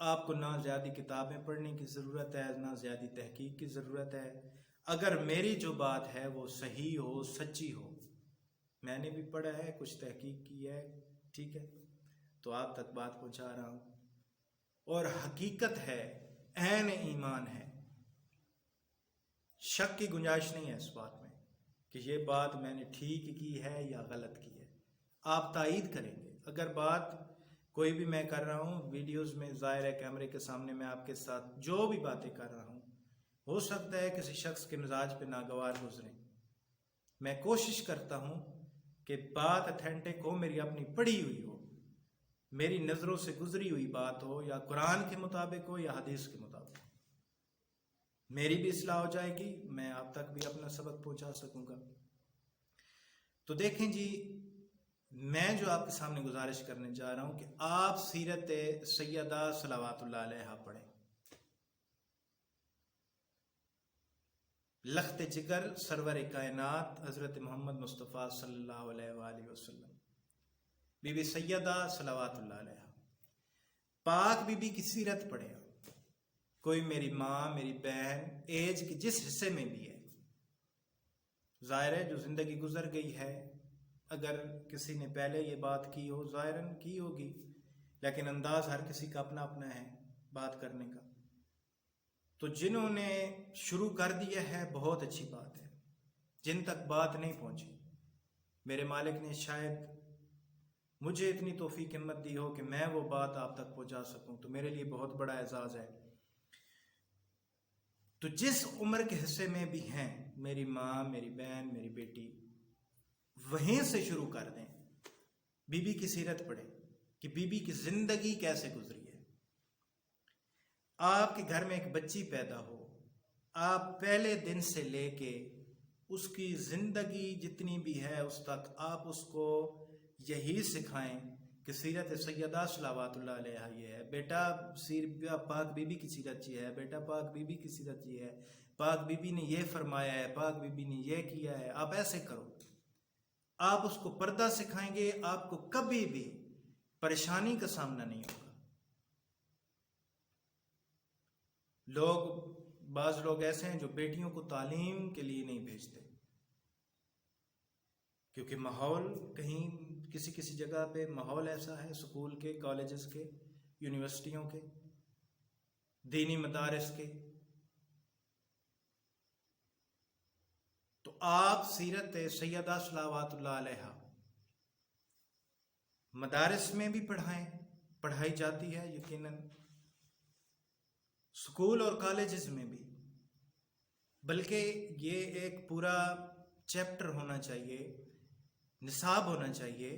آپ کو نہ زیادہ کتابیں پڑھنے کی ضرورت ہے، نہ زیادہ تحقیق کی ضرورت ہے۔ اگر میری جو بات ہے وہ صحیح ہو، سچی ہو، میں نے بھی پڑھا ہے، کچھ تحقیق کی ہے، ٹھیک ہے، تو آپ تک بات پہنچا رہا ہوں، اور حقیقت ہے، عین ایمان ہے، شک کی گنجائش نہیں ہے اس بات میں کہ یہ بات میں نے ٹھیک کی ہے یا غلط کی ہے۔ آپ تائید کریں گے اگر بات کوئی بھی میں کر رہا ہوں ویڈیوز میں، ظاہر ہے کیمرے کے سامنے میں آپ کے ساتھ جو بھی باتیں کر رہا ہوں، ہو سکتا ہے کسی شخص کے مزاج پہ ناگوار گزریں، میں کوشش کرتا ہوں کہ بات اتھینٹک ہو، میری اپنی پڑھی ہوئی ہو، میری نظروں سے گزری ہوئی بات ہو، یا قرآن کے مطابق ہو یا حدیث کے مطابق، میری بھی اصلاح ہو جائے گی، میں آپ تک بھی اپنا سبق پہنچا سکوں گا۔ تو دیکھیں جی، میں جو آپ کے سامنے گزارش کرنے جا رہا ہوں کہ آپ سیرت سیدہ صلوات اللہ علیہا پڑھیں۔ لخت جگر سرور کائنات حضرت محمد مصطفیٰ صلی اللہ علیہ وآلہ وسلم، بی بی سیدہ صلوات اللہ علیہا، پاک بی بی کی سیرت پڑھیں۔ کوئی میری ماں، میری بہن، ایج کے جس حصے میں بھی ہے، ظاہر ہے جو زندگی گزر گئی ہے، اگر کسی نے پہلے یہ بات کی ہو، ظاہراً کی ہوگی، لیکن انداز ہر کسی کا اپنا اپنا ہے بات کرنے کا، تو جنہوں نے شروع کر دیا ہے بہت اچھی بات ہے، جن تک بات نہیں پہنچی، میرے مالک نے شاید مجھے اتنی توفیق ہمت دی ہو کہ میں وہ بات آپ تک پہنچا سکوں، تو میرے لیے بہت بڑا اعزاز ہے۔ تو جس عمر کے حصے میں بھی ہیں، میری ماں، میری بہن، میری بیٹی، وہیں سے شروع کر دیں، بی بی کی سیرت پڑھیں کہ بی بی کی زندگی کیسے گزری ہے۔ آپ کے گھر میں ایک بچی پیدا ہو، آپ پہلے دن سے لے کے اس کی زندگی جتنی بھی ہے اس تک آپ اس کو یہی سکھائیں کہ سیرت سیدہ صلوات اللہ علیہا یہ ہے، بیٹا پاک بی بی کی سیرت یہ ہے، بیٹا پاک بی بی کی سیرت یہ ہے، پاک بی بی نے یہ فرمایا ہے، پاک بی بی نے یہ کیا ہے، آپ ایسے کرو۔ آپ اس کو پردہ سکھائیں گے، آپ کو کبھی بھی پریشانی کا سامنا نہیں ہوگا۔ بعض لوگ ایسے ہیں جو بیٹیوں کو تعلیم کے لیے نہیں بھیجتے، کیونکہ ماحول کہیں کسی جگہ پہ ماحول ایسا ہے، اسکول کے، کالجز کے، یونیورسٹیوں کے، دینی مدارس کے، تو آپ سیرت سیدہ صلوات اللہ علیہا مدارس میں بھی پڑھائی جاتی ہے یقیناً، اسکول اور کالجز میں بھی، بلکہ یہ ایک پورا چیپٹر ہونا چاہیے، نصاب ہونا چاہیے۔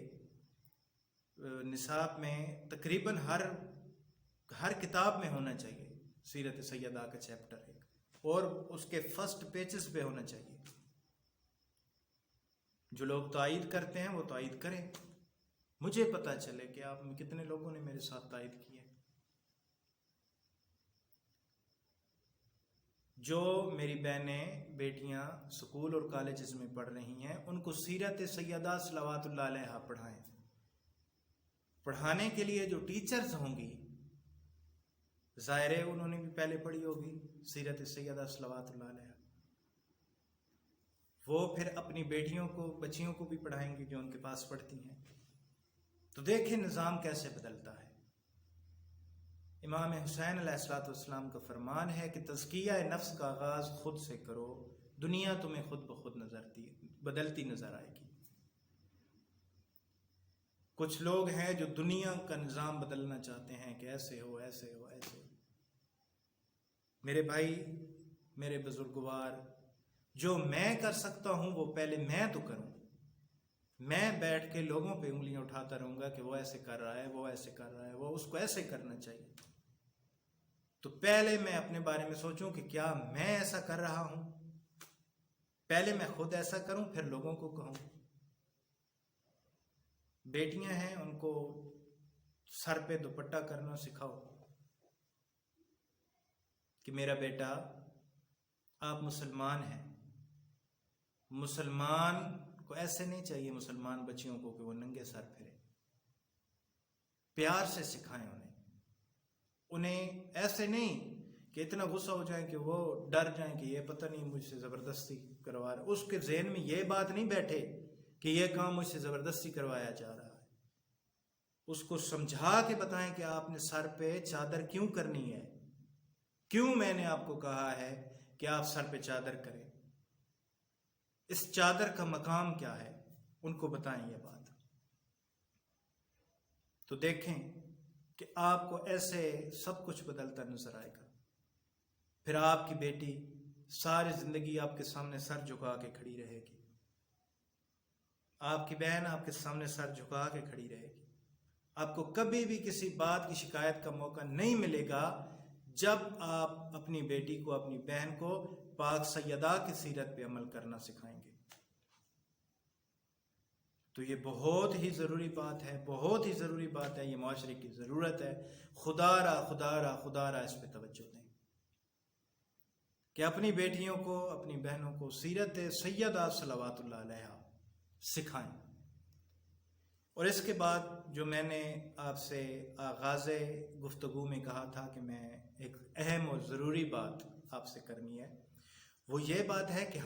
نصاب میں تقریباً ہر کتاب میں ہونا چاہیے سیرت سیدہ کا چیپٹر ایک، اور اس کے فرسٹ پیجز پہ ہونا چاہیے۔ جو لوگ تائید کرتے ہیں وہ تائید کریں، مجھے پتہ چلے کہ آپ میں کتنے لوگوں نے میرے ساتھ تائید کی ہے۔ جو میری بہنیں، بیٹیاں سکول اور کالجز میں پڑھ رہی ہیں، ان کو سیرت سیدہ صلوات اللہ علیہا پڑھائیں۔ پڑھانے کے لیے جو ٹیچرز ہوں گی، ظاہر ہے انہوں نے بھی پہلے پڑھی ہوگی سیرت سیدہ صلوات اللہ علیہا، وہ پھر اپنی بچیوں کو بھی پڑھائیں گی جو ان کے پاس پڑھتی ہیں۔ تو دیکھیں نظام کیسے بدلتا ہے۔ امام حسین علیہ السلام کا فرمان ہے کہ تزکیہ نفس کا آغاز خود سے کرو، دنیا تمہیں خود بخود بدلتی نظر آئے گی۔ کچھ لوگ ہیں جو دنیا کا نظام بدلنا چاہتے ہیں کہ ایسے ہو، ایسے ہو، ایسے ہو۔ میرے بھائی، میرے بزرگوار، جو میں کر سکتا ہوں وہ پہلے میں تو کروں۔ میں بیٹھ کے لوگوں پہ انگلیاں اٹھاتا رہوں گا کہ وہ ایسے کر رہا ہے، وہ ایسے کر رہا ہے، وہ اس کو ایسے کرنا چاہیے، تو پہلے میں اپنے بارے میں سوچوں کہ کیا میں ایسا کر رہا ہوں، پہلے میں خود ایسا کروں پھر لوگوں کو کہوں۔ بیٹیاں ہیں، ان کو سر پہ دوپٹہ کرنا سکھاؤ کہ میرا بیٹا آپ مسلمان ہیں۔ مسلمان کو ایسے نہیں چاہیے مسلمان بچیوں کو کہ وہ ننگے سر پھرے، پیار سے سکھائیں انہیں انہیں ایسے نہیں کہ اتنا غصہ ہو جائیں کہ وہ ڈر جائیں کہ یہ پتہ نہیں مجھ سے زبردستی کروا رہا، اس کے ذہن میں یہ بات نہیں بیٹھے کہ یہ کام مجھ سے زبردستی کروایا جا رہا ہے۔ اس کو سمجھا کے بتائیں کہ آپ نے سر پہ چادر کیوں کرنی ہے، کیوں میں نے آپ کو کہا ہے کہ آپ سر پہ چادر کریں، اس چادر کا مقام کیا ہے، ان کو بتائیں یہ بات۔ تو دیکھیں کہ آپ کو ایسے سب کچھ بدلتا نظر آئے گا۔ پھر آپ کی بیٹی ساری زندگی آپ کے سامنے سر جھکا کے کھڑی رہے گی، آپ کی بہن آپ کے سامنے سر جھکا کے کھڑی رہے گی۔ آپ کو کبھی بھی کسی بات کی شکایت کا موقع نہیں ملے گا جب آپ اپنی بیٹی کو، اپنی بہن کو پاک سیدہ کی سیرت پہ عمل کرنا سکھائیں گے۔ تو یہ بہت ہی ضروری بات ہے، بہت ہی ضروری بات ہے، یہ معاشرے کی ضرورت ہے۔ خدا را اس پہ توجہ دیں کہ اپنی بیٹیوں کو، اپنی بہنوں کو سیرت سیدہ صلوات اللہ علیہا سکھائیں۔ اور اس کے بعد جو میں نے آپ سے آغاز گفتگو میں کہا تھا کہ میں ایک اہم اور ضروری بات آپ سے کرنی ہے، وہ یہ بات ہے کہ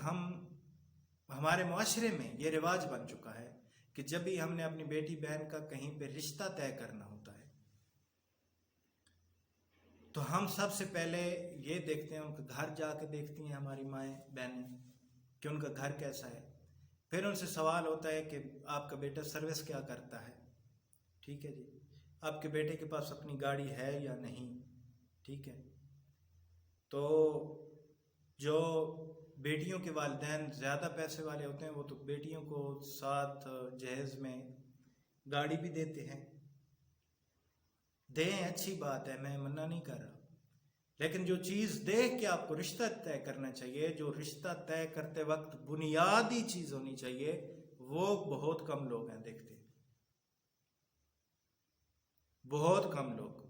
ہمارے معاشرے میں یہ رواج بن چکا ہے کہ جب بھی ہم نے اپنی بیٹی بہن کا کہیں پہ رشتہ طے کرنا ہوتا ہے تو ہم سب سے پہلے یہ دیکھتے ہیں، ان کا گھر جا کے دیکھتی ہیں ہماری مائیں بہنیں کہ ان کا گھر کیسا ہے۔ پھر ان سے سوال ہوتا ہے کہ آپ کا بیٹا سروس کیا کرتا ہے، ٹھیک ہے جی، آپ کے بیٹے کے پاس اپنی گاڑی ہے یا نہیں، ٹھیک ہے۔ تو جو بیٹیوں کے والدین زیادہ پیسے والے ہوتے ہیں وہ تو بیٹیوں کو ساتھ جہیز میں گاڑی بھی دیتے ہیں، دیں، اچھی بات ہے، میں منع نہیں کر رہا، لیکن جو چیز دیکھ کے آپ کو رشتہ طے کرنا چاہیے، جو رشتہ طے کرتے وقت بنیادی چیز ہونی چاہیے، وہ بہت کم لوگ ہیں دیکھتے، بہت کم لوگ۔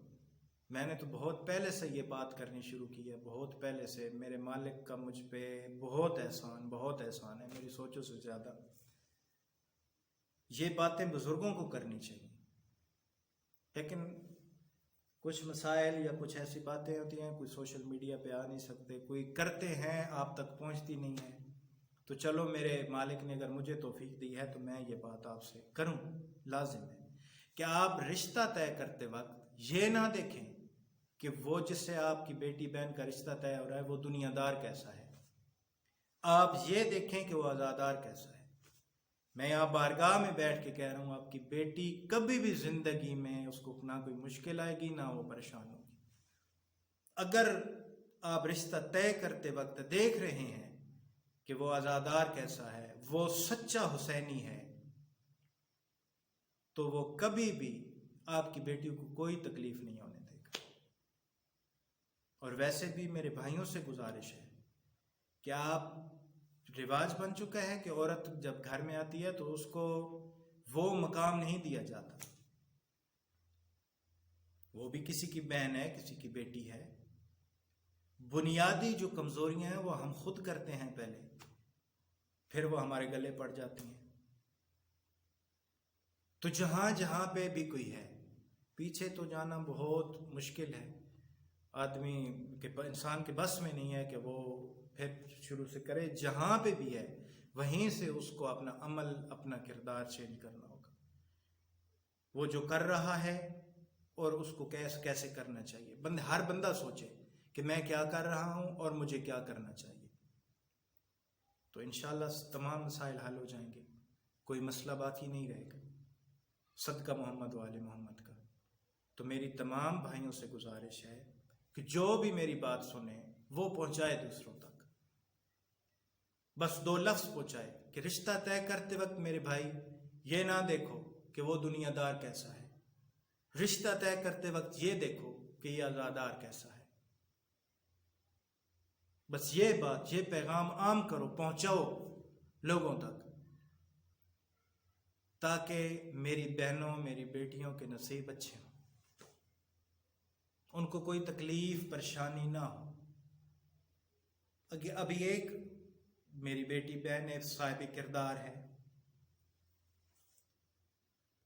میں نے تو بہت پہلے سے یہ بات کرنی شروع کی ہے، بہت پہلے سے۔ میرے مالک کا مجھ پہ بہت احسان ہے، میری سوچوں سے زیادہ۔ یہ باتیں بزرگوں کو کرنی چاہیے، لیکن کچھ مسائل یا کچھ ایسی باتیں ہوتی ہیں، کوئی سوشل میڈیا پہ آ نہیں سکتے، کوئی کرتے ہیں آپ تک پہنچتی نہیں ہے، تو چلو میرے مالک نے اگر مجھے توفیق دی ہے تو میں یہ بات آپ سے کروں۔ لازم ہے کہ آپ رشتہ طے کرتے وقت یہ نہ دیکھیں کہ وہ جس سے آپ کی بیٹی بہن کا رشتہ طے ہو رہا ہے وہ دنیا دار کیسا ہے، آپ یہ دیکھیں کہ وہ عزادار کیسا ہے۔ میں یہاں بارگاہ میں بیٹھ کے کہہ رہا ہوں، آپ کی بیٹی کبھی بھی زندگی میں اس کو نہ کوئی مشکل آئے گی، نہ وہ پریشان ہوگی۔ اگر آپ رشتہ طے کرتے وقت دیکھ رہے ہیں کہ وہ عزادار کیسا ہے، وہ سچا حسینی ہے، تو وہ کبھی بھی آپ کی بیٹیوں کو کوئی تکلیف نہیں ہونے دے گا۔ اور ویسے بھی میرے بھائیوں سے گزارش ہے کہ آپ، رواج بن چکا ہے کہ عورت جب گھر میں آتی ہے تو اس کو وہ مقام نہیں دیا جاتا، وہ بھی کسی کی بہن ہے، کسی کی بیٹی ہے۔ بنیادی جو کمزوریاں ہیں وہ ہم خود کرتے ہیں پہلے، پھر وہ ہمارے گلے پڑ جاتی ہیں۔ تو جہاں جہاں پہ بھی کوئی ہے، پیچھے تو جانا بہت مشکل ہے، آدمی کے انسان کے بس میں نہیں ہے کہ وہ پھر شروع سے کرے۔ جہاں پہ بھی ہے وہیں سے اس کو اپنا عمل، اپنا کردار چینج کرنا ہوگا، وہ جو کر رہا ہے اور اس کو کیسے کرنا چاہیے۔ ہر بندہ سوچے کہ میں کیا کر رہا ہوں اور مجھے کیا کرنا چاہیے، تو انشاءاللہ تمام مسائل حل ہو جائیں گے، کوئی مسئلہ باقی نہیں رہے گا، صدقہ محمد و آل محمد کا۔ تو میری تمام بھائیوں سے گزارش ہے کہ جو بھی میری بات سنے وہ پہنچائے دوسروں تک، بس 2 لفظ پہنچائے کہ رشتہ طے کرتے وقت میرے بھائی یہ نہ دیکھو کہ وہ دنیا دار کیسا ہے، رشتہ طے کرتے وقت یہ دیکھو کہ یہ عزادار کیسا ہے۔ بس یہ بات، یہ پیغام عام کرو، پہنچاؤ لوگوں تک، تاکہ میری بہنوں، میری بیٹیوں کے نصیب اچھے ہوں، ان کو کوئی تکلیف پریشانی نہ ہو۔ ابھی ایک میری بیٹی بہن ہے، صاحب کردار ہے،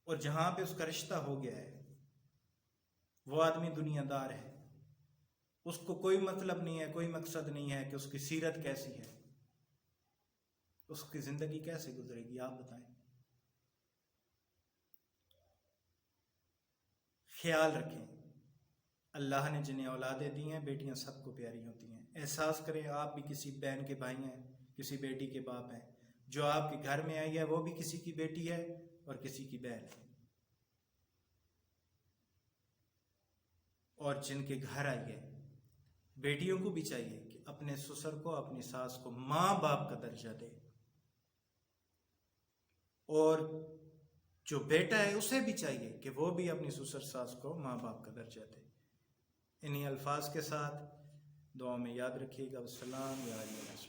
اور جہاں پہ اس کا رشتہ ہو گیا ہے وہ آدمی دنیا دار ہے، اس کو کوئی مطلب نہیں ہے، کوئی مقصد نہیں ہے کہ اس کی سیرت کیسی ہے، اس کی زندگی کیسے گزرے گی، آپ بتائیں۔ خیال رکھیں، اللہ نے جنہیں اولادیں دی ہیں، بیٹیاں سب کو پیاری ہوتی ہیں۔ احساس کریں آپ بھی کسی بہن کے بھائی ہیں، کسی بیٹی کے باپ ہیں، جو آپ کے گھر میں آئی ہے وہ بھی کسی کی بیٹی ہے اور کسی کی بہن ہے، اور جن کے گھر آئی ہے بیٹیوں کو بھی چاہیے کہ اپنے سسر کو، اپنی ساس کو ماں باپ کا درجہ دے، اور جو بیٹا ہے اسے بھی چاہیے کہ وہ بھی اپنی سسر ساس کو ماں باپ کا درجہ دے۔ انہی الفاظ کے ساتھ دعا میں یاد رکھیے گا۔ والسلام علیکم۔